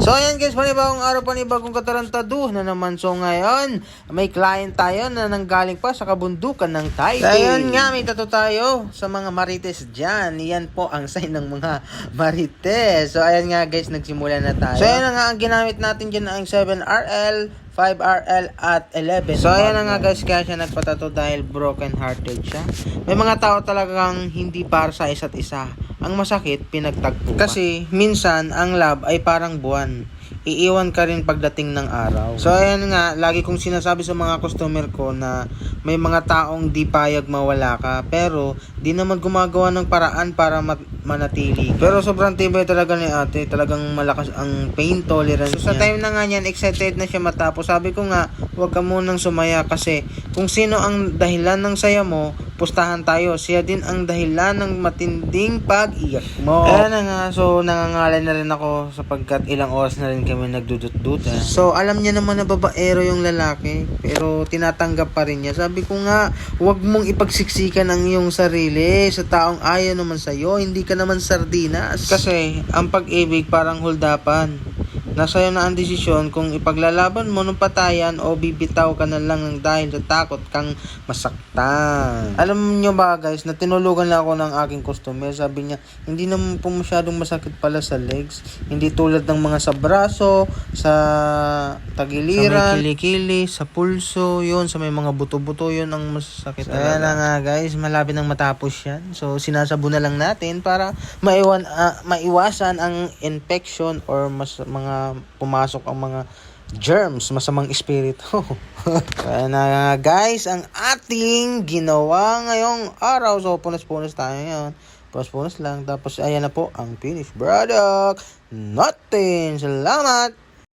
So ayan guys, panibagong araw, panibagong katarantado na naman. So ngayon, may client tayo na nanggaling pa sa kabundukan ng Taipei. So ayan nga, may tato tayo sa mga marites dyan. Yan po ang sign ng mga marites. So ayan nga guys, nagsimula na tayo. So ayan na nga, ang ginamit natin dyan ang 7RL, 5RL at 11. So ayan na nga guys, kaya siya nagpatato dahil broken hearted siya. May mga tao talagang hindi para sa isa't isa. Ang masakit, pinagtagpo ka. Kasi minsan ang love ay parang buwan. Iiwan ka rin pagdating ng araw. So ayan nga, lagi kong sinasabi sa mga customer ko na may mga taong di payag mawala ka, pero di naman gumagawa ng paraan para manatili. Pero sobrang tibay talaga ni ate, talagang malakas ang pain tolerance niya. So sa time na nga niyan, excited na siya matapos. Sabi ko nga, huwag ka munang sumaya kasi kung sino ang dahilan ng saya mo, pustahan tayo. Siya din ang dahilan ng matinding pag-iyak mo. Ayan na nga, so nangangalay na rin ako sapagkat ilang oras na rin kami nagdudut-dutan. So alam niya naman na babaero yung lalaki, pero tinatanggap pa rin niya. Sabi ko nga, huwag mong ipagsiksikan ang iyong sarili sa taong ayaw naman sa'yo. Hindi ka naman sardinas. Kasi ang pag-ibig parang huldapan. Nasa iyo na ang desisyon kung ipaglalaban mo ng patayan o bibitaw ka na lang ng dahil sa takot kang masaktan. Alam nyo ba guys, na tinulugan lang ako ng aking customer. Sabi niya, hindi naman po masyadong masakit pala sa legs. Hindi tulad ng mga sa braso, sa tagiliran, sa may kilikili, sa pulso, yun, sa may mga buto-buto, yun ang masakit. So, ayan na nga guys, malapit nang matapos yan. So sinasabo na lang natin para maiwasan ang infection or mga pumasok ang mga germs, masamang espiritu. Kaya na guys, ang ating ginawa ngayong araw. So punas-punas tayo ngayon. Punas-punas lang. Tapos ayan na po ang finished product. Nothing. Salamat!